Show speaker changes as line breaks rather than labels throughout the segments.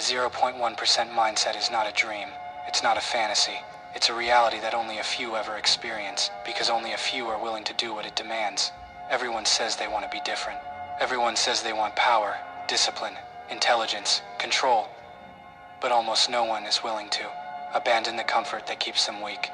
0.1% mindset is not a dream. It's not a fantasy. It's a reality that only a few ever experience, because only a few are willing to do what it demands. Everyone says they want to be different. Everyone says they want power, discipline, intelligence, control. But almost no one is willing to abandon the comfort that keeps them weak.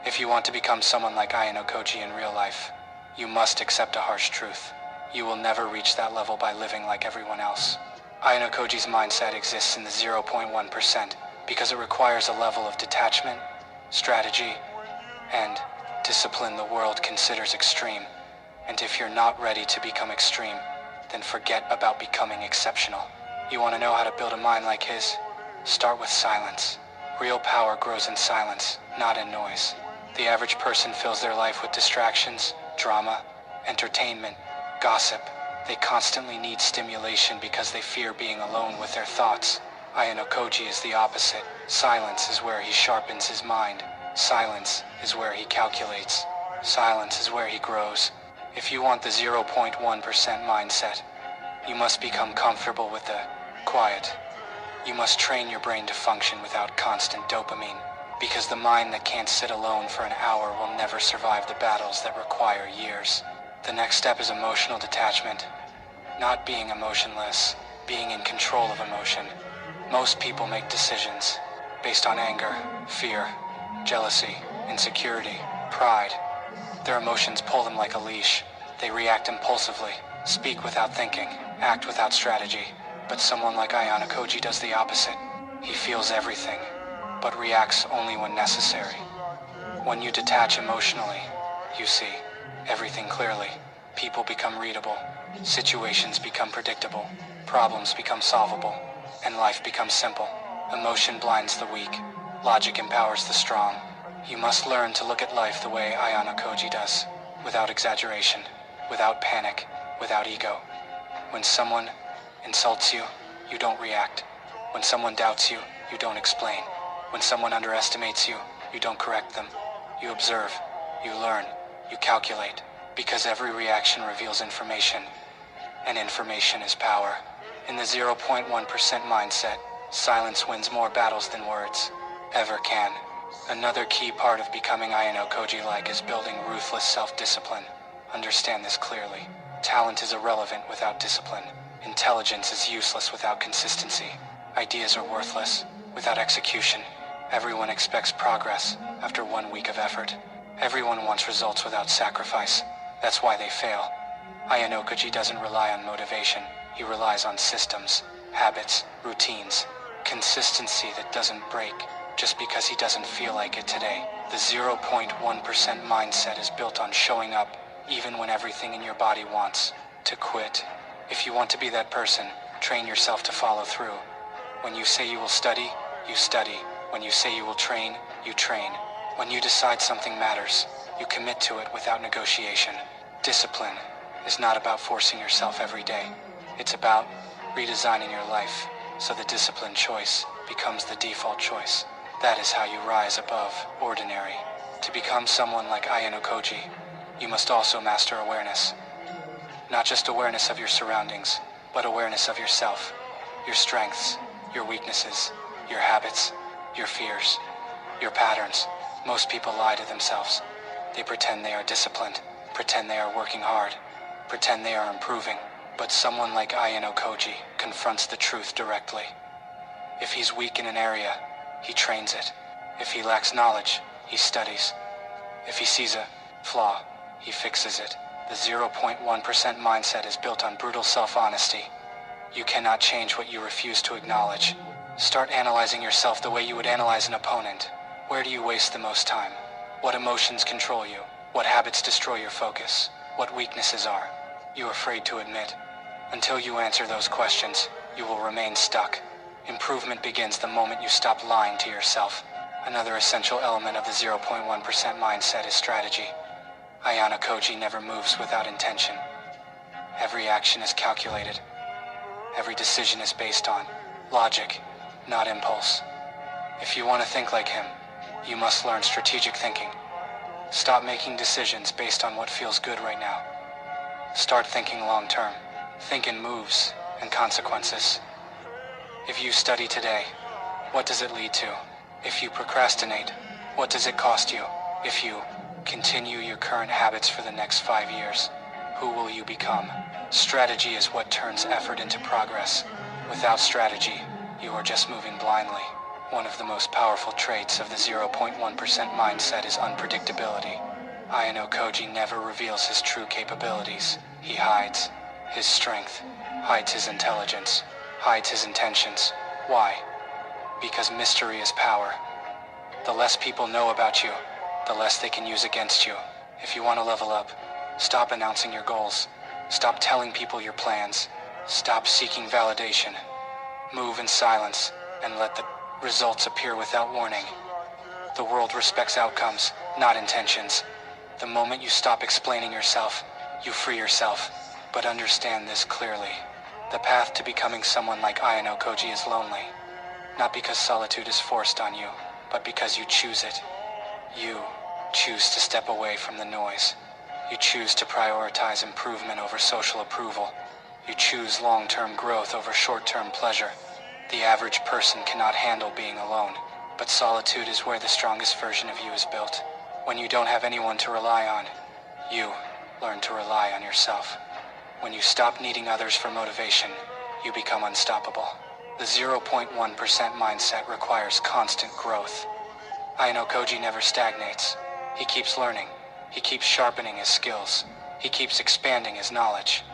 If you want to become someone like Ayanokoji in real life, you must accept a harsh truth. You will never reach that level by living like everyone else. Ayanokoji's mindset exists in the 0.1% because it requires a level of detachment, strategy, and discipline the world considers extreme. And if you're not ready to become extreme, then forget about becoming exceptional. You want to know how to build a mind like his? Start with silence. Real power grows in silence, not in noise. The average person fills their life with distractions, drama, entertainment, gossip. They constantly need stimulation because they fear being alone with their thoughts. Ayanokoji is the opposite. Silence is where he sharpens his mind. Silence is where he calculates. Silence is where he grows. If you want the 0.1% mindset, you must become comfortable with the quiet. You must train your brain to function without constant dopamine, because the mind that can't sit alone for an hour will never survive the battles that require years. The next step is emotional detachment. Not being emotionless, being in control of emotion. Most people make decisions based on anger, fear, jealousy, insecurity, pride. Their emotions pull them like a leash. They react impulsively, speak without thinking, act without strategy. But someone like Ayanokoji does the opposite. He feels everything, but reacts only when necessary. When you detach emotionally, you see everything clearly. People become readable, situations become predictable, problems become solvable, and life becomes simple. Emotion blinds the weak, logic empowers the strong. You must learn to look at life the way Ayanokoji does, without exaggeration, without panic, without ego. When someone insults you, you don't react. When someone doubts you, you don't explain. When someone underestimates you, you don't correct them. You observe, you learn, you calculate, because every reaction reveals information, and information is power. In the 0.1% mindset, silence wins more battles than words ever can. Another key part of becoming Ayanokoji-like is building ruthless self-discipline. Understand this clearly. Talent is irrelevant without discipline. Intelligence is useless without consistency. Ideas are worthless without execution. Everyone expects progress after 1 week of effort. Everyone wants results without sacrifice. That's why they fail. Ayanokoji doesn't rely on motivation. He relies on systems, habits, routines, consistency that doesn't break just because he doesn't feel like it today. The 0.1% mindset is built on showing up even when everything in your body wants to quit. If you want to be that person, train yourself to follow through. When you say you will study, you study. When you say you will train, you train. When you decide something matters, you commit to it without negotiation. Discipline is not about forcing yourself every day. It's about redesigning your life so the disciplined choice becomes the default choice. That is how you rise above ordinary. To become someone like Ayanokoji, you must also master awareness. Not just awareness of your surroundings, but awareness of yourself, your strengths, your weaknesses, your habits, your fears, your patterns. Most people lie to themselves. They pretend they are disciplined, pretend they are working hard, pretend they are improving. But someone like Ayanokoji confronts the truth directly. If he's weak in an area, he trains it. If he lacks knowledge, he studies. If he sees a flaw, he fixes it. The 0.1% mindset is built on brutal self-honesty. You cannot change what you refuse to acknowledge. Start analyzing yourself the way you would analyze an opponent. Where do you waste the most time? What emotions control you? What habits destroy your focus? What weaknesses are you afraid to admit? Until you answer those questions, you will remain stuck. Improvement begins the moment you stop lying to yourself. Another essential element of the 0.1% mindset is strategy. Ayanokoji never moves without intention. Every action is calculated. Every decision is based on logic, not impulse. If you want to think like him, you must learn strategic thinking. Stop making decisions based on what feels good right now. Start thinking long term. Think in moves and consequences. If you study today, what does it lead to? If you procrastinate, what does it cost you? If you continue your current habits for the next 5 years, who will you become? Strategy is what turns effort into progress. Without strategy, you are just moving blindly. One of the most powerful traits of the 0.1% mindset is unpredictability. Ayanokoji never reveals his true capabilities. He hides his strength, hides his intelligence, hides his intentions. Why? Because mystery is power. The less people know about you, the less they can use against you. If you want to level up, stop announcing your goals. Stop telling people your plans. Stop seeking validation. Move in silence and let the results appear without warning. The world respects outcomes, not intentions. The moment you stop explaining yourself, you free yourself. But understand this clearly. The path to becoming someone like Ayanokoji is lonely. Not because solitude is forced on you, but because you choose it. You choose to step away from the noise. You choose to prioritize improvement over social approval. You choose long-term growth over short-term pleasure. The average person cannot handle being alone, but solitude is where the strongest version of you is built. When you don't have anyone to rely on, you learn to rely on yourself. When you stop needing others for motivation, you become unstoppable. The 0.1% mindset requires constant growth. Ayanokoji never stagnates. He keeps learning. He keeps sharpening his skills. He keeps expanding his knowledge.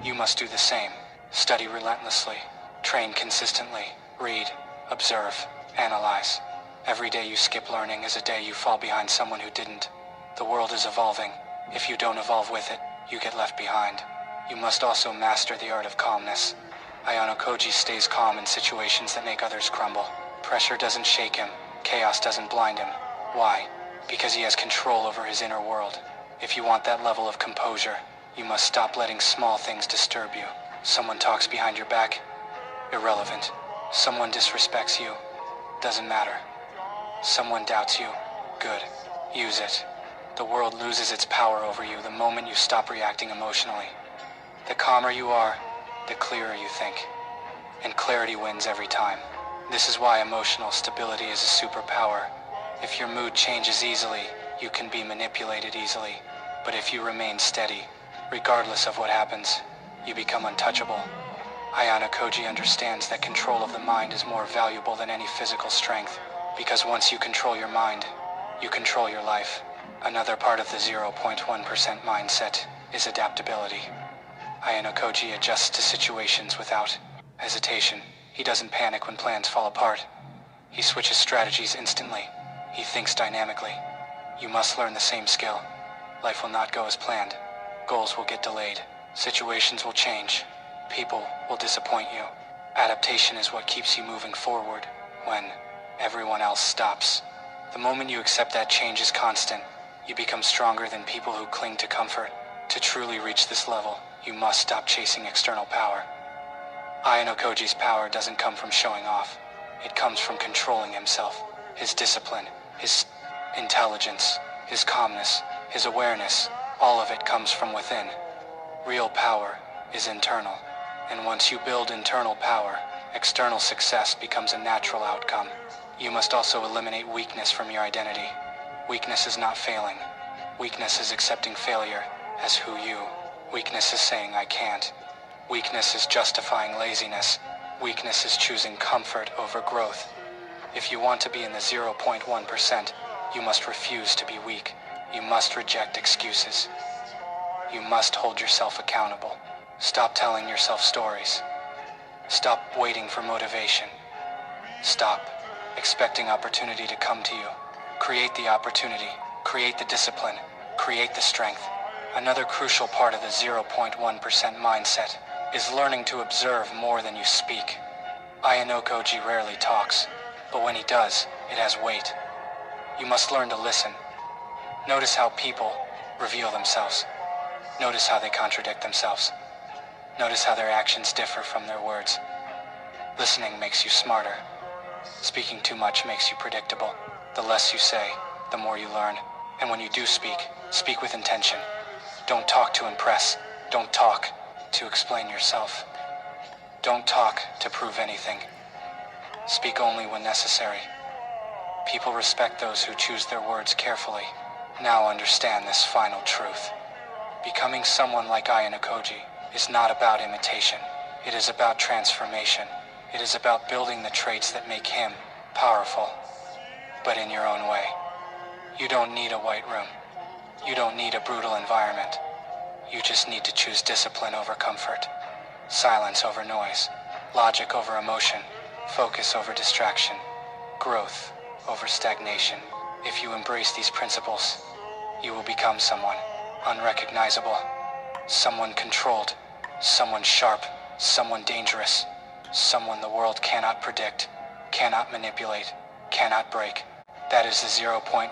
You must do the same. Study relentlessly. Train consistently. Read, observe, analyze. Every day you skip learning is a day you fall behind someone who didn't. The world is evolving. If you don't evolve with it, you get left behind. You must also master the art of calmness. Ayanokoji stays calm in situations that make others crumble. Pressure doesn't shake him. Chaos doesn't blind him. Why? Because he has control over his inner world. If you want that level of composure, you must stop letting small things disturb you. Someone talks behind your back? Irrelevant. Someone disrespects you? Doesn't matter. Someone doubts you? Good. Use it. The world loses its power over you the moment you stop reacting emotionally. The calmer you are, the clearer you think. And clarity wins every time. This is why emotional stability is a superpower. If your mood changes easily, you can be manipulated easily. But if you remain steady, regardless of what happens, you become untouchable. Ayanokoji understands that control of the mind is more valuable than any physical strength, because once you control your mind, you control your life. Another part of the 0.1% mindset is adaptability. Ayanokoji adjusts to situations without hesitation. He doesn't panic when plans fall apart. He switches strategies instantly. He thinks dynamically. You must learn the same skill. Life will not go as planned. Goals will get delayed. Situations will change. People will disappoint you. Adaptation is what keeps you moving forward when everyone else stops. The moment you accept that change is constant, you become stronger than people who cling to comfort. To truly reach this level, you must stop chasing external power. Ayanokoji's power doesn't come from showing off. It comes from controlling himself. His discipline, his intelligence, his calmness, his awareness, all of it comes from within. Real power is internal. And once you build internal power, external success becomes a natural outcome. You must also eliminate weakness from your identity. Weakness is not failing. Weakness is accepting failure as who you. Weakness is saying I can't. Weakness is justifying laziness. Weakness is choosing comfort over growth. If you want to be in the 0.1%, you must refuse to be weak. You must reject excuses. You must hold yourself accountable. Stop telling yourself stories. Stop waiting for motivation. Stop expecting opportunity to come to you. Create the opportunity. Create the discipline. Create the strength. Another crucial part of the 0.1% mindset is learning to observe more than you speak. Ayanokoji rarely talks, but when he does, it has weight. You must learn to listen. Notice how people reveal themselves. Notice how they contradict themselves. Notice how their actions differ from their words. Listening makes you smarter. Speaking too much makes you predictable. The less you say, the more you learn. And when you do speak, speak with intention. Don't talk to impress. Don't talk to explain yourself. Don't talk to prove anything. Speak only when necessary. People respect those who choose their words carefully. Now understand this final truth. Becoming someone like Ayanokoji is not about imitation. It is about transformation. It is about building the traits that make him powerful, but in your own way. You don't need a white room. You don't need a brutal environment. You just need to choose discipline over comfort, silence over noise, logic over emotion, focus over distraction, growth over stagnation. If you embrace these principles, you will become someone unrecognizable, someone controlled, someone sharp, someone dangerous, someone the world cannot predict, cannot manipulate, cannot break. That is the 0.1%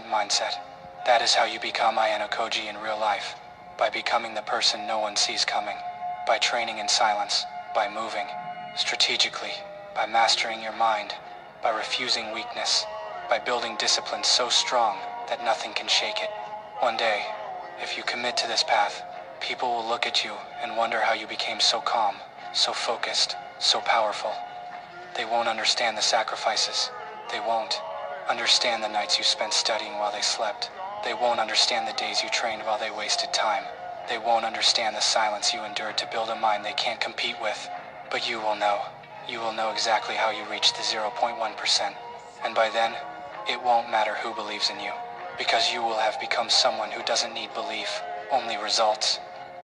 mindset. That is how you become Ayanokoji in real life. By becoming the person no one sees coming. By training in silence. By moving strategically. By mastering your mind. By refusing weakness. By building discipline so strong that nothing can shake it. One day, if you commit to this path, people will look at you and wonder how you became so calm, so focused, so powerful. They won't understand the sacrifices. They won't understand the nights you spent studying while they slept. They won't understand the days you trained while they wasted time. They won't understand the silence you endured to build a mind they can't compete with. But you will know. You will know exactly how you reached the 0.1%. And by then, it won't matter who believes in you. Because you will have become someone who doesn't need belief, only results.